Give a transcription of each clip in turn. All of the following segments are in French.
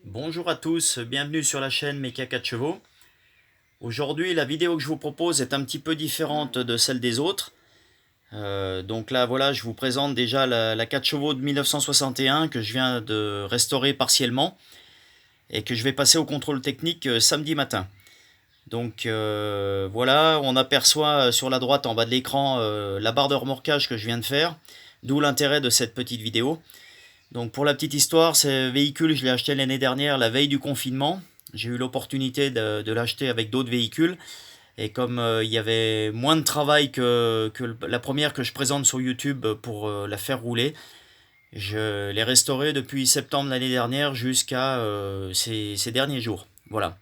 Bonjour à tous, bienvenue sur la chaîne Mecha 4 chevaux. Aujourd'hui, la vidéo que je vous propose est un petit peu différente de celle des autres. Donc là, voilà, je vous présente déjà la 4 chevaux de 1961 que je viens de restaurer partiellement et que je vais passer au contrôle technique samedi matin. Donc voilà, on aperçoit sur la droite en bas de l'écran la barre de remorquage que je viens de faire, d'où l'intérêt de cette petite vidéo. Donc pour la petite histoire, ce véhicule, je l'ai acheté l'année dernière, la veille du confinement. J'ai eu l'opportunité de l'acheter avec d'autres véhicules. Et comme il y avait moins de travail que la première que je présente sur YouTube pour la faire rouler, je l'ai restaurée depuis septembre l'année dernière jusqu'à ces derniers jours. Voilà.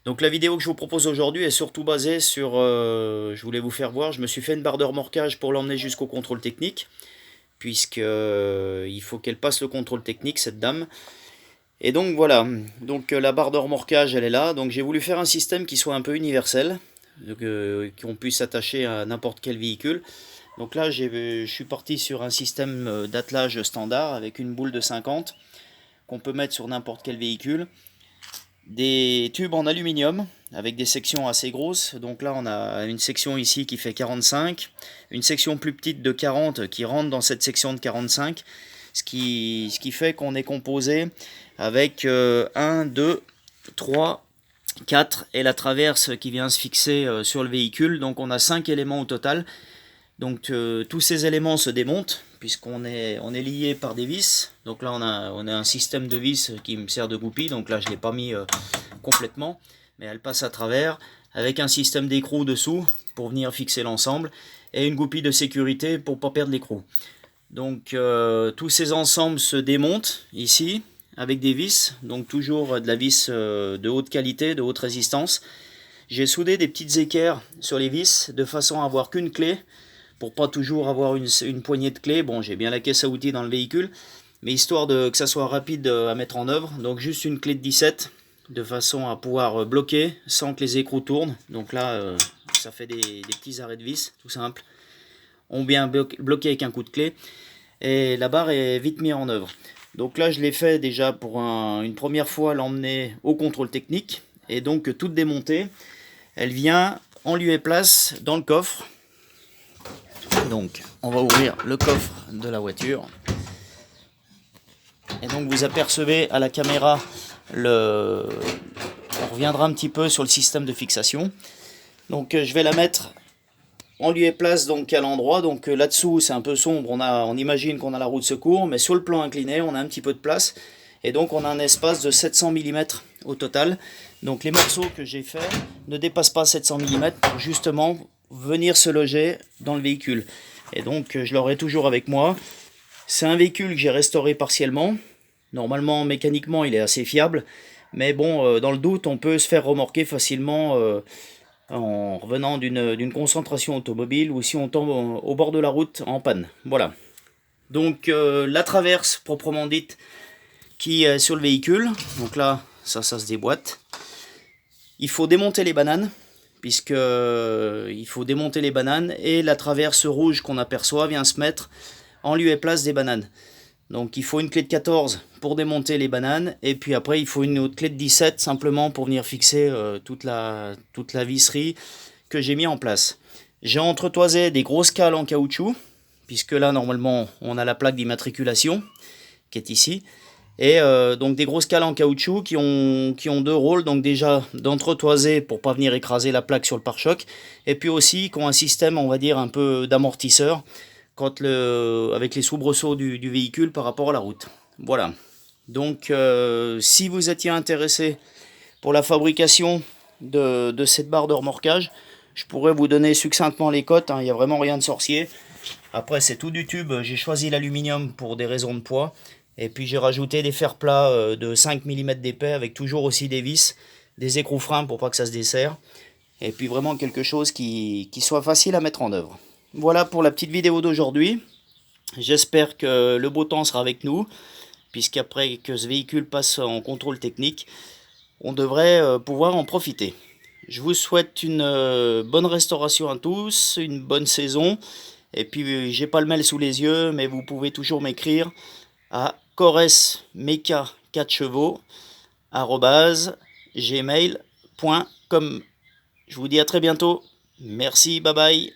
Donc la vidéo que je vous propose aujourd'hui est surtout basée sur, je voulais vous faire voir, je me suis fait une barre de remorquage pour l'emmener jusqu'au contrôle technique, puisque il faut qu'elle passe le contrôle technique, cette dame. Et donc voilà, donc la barre de remorquage elle est là, donc j'ai voulu faire un système qui soit un peu universel, qu'on puisse s'attacher à n'importe quel véhicule. Donc là je suis parti sur un système d'attelage standard avec une boule de 50 qu'on peut mettre sur n'importe quel véhicule. Des tubes en aluminium avec des sections assez grosses, donc là on a une section ici qui fait 45, une section plus petite de 40 qui rentre dans cette section de 45, ce qui fait qu'on est composé avec 1, 2, 3, 4 et la traverse qui vient se fixer sur le véhicule, donc on a 5 éléments au total. Donc tous ces éléments se démontent puisqu'on on est lié par des vis. Donc là on a un système de vis qui me sert de goupille, donc là je ne l'ai pas mis complètement, mais elle passe à travers, avec un système d'écrou dessous pour venir fixer l'ensemble, et une goupille de sécurité pour ne pas perdre l'écrou. Donc tous ces ensembles se démontent ici avec des vis, donc toujours de la vis de haute qualité, de haute résistance. J'ai soudé des petites équerres sur les vis de façon à avoir qu'une clé, pour pas toujours avoir une poignée de clés. Bon, j'ai bien la caisse à outils dans le véhicule, mais histoire que ça soit rapide à mettre en œuvre, donc juste une clé de 17, de façon à pouvoir bloquer sans que les écrous tournent. Donc là, ça fait des petits arrêts de vis, tout simple. On vient bloquer avec un coup de clé, et la barre est vite mise en œuvre. Donc là, je l'ai fait déjà pour une première fois l'emmener au contrôle technique, et donc toute démontée, elle vient en lieu et place dans le coffre. Donc on va ouvrir le coffre de la voiture, et donc vous apercevez à la caméra on reviendra un petit peu sur le système de fixation. Donc je vais la mettre en lieu et place donc à l'endroit. Donc là-dessous c'est un peu sombre, on imagine qu'on a la roue de secours, mais sur le plan incliné on a un petit peu de place, et donc on a un espace de 700 mm au total. Donc les morceaux que j'ai fait ne dépassent pas 700 mm pour justement venir se loger dans le véhicule. Et donc je l'aurai toujours avec moi. C'est un véhicule que j'ai restauré partiellement. Normalement, mécaniquement, il est assez fiable. Mais bon, dans le doute, on peut se faire remorquer facilement en revenant d'une concentration automobile, ou si on tombe au bord de la route en panne. Voilà. Donc la traverse proprement dite qui est sur le véhicule. Donc là, ça se déboîte. Il faut démonter les bananes, puisque il faut démonter les bananes, et la traverse rouge qu'on aperçoit vient se mettre en lieu et place des bananes. Donc il faut une clé de 14 pour démonter les bananes, et puis après il faut une autre clé de 17 simplement pour venir fixer toute la visserie que j'ai mis en place. J'ai entretoisé des grosses cales en caoutchouc, puisque là normalement on a la plaque d'immatriculation qui est ici, et donc des grosses cales en caoutchouc qui ont deux rôles, donc déjà d'entretoiser pour pas venir écraser la plaque sur le pare-choc, et puis aussi qui ont un système, on va dire, un peu d'amortisseur avec les soubresauts du véhicule par rapport à la route. Voilà. Donc si vous étiez intéressé pour la fabrication de cette barre de remorquage, je pourrais vous donner succinctement les cotes, hein, il n'y a vraiment rien de sorcier. Après c'est tout du tube, j'ai choisi l'aluminium pour des raisons de poids, et puis j'ai rajouté des fers plats de 5 mm d'épais, avec toujours aussi des vis, des écrous freins pour pas que ça se desserre, et puis vraiment quelque chose qui soit facile à mettre en œuvre. Voilà pour la petite vidéo d'aujourd'hui. J'espère que le beau temps sera avec nous, puisqu'après que ce véhicule passe en contrôle technique, on devrait pouvoir en profiter. Je vous souhaite une bonne restauration à tous, une bonne saison, et puis j'ai pas le mail sous les yeux, mais vous pouvez toujours m'écrire à Corès Mecha 4 chevaux gmail.com. Je vous dis à très bientôt. Merci, bye bye.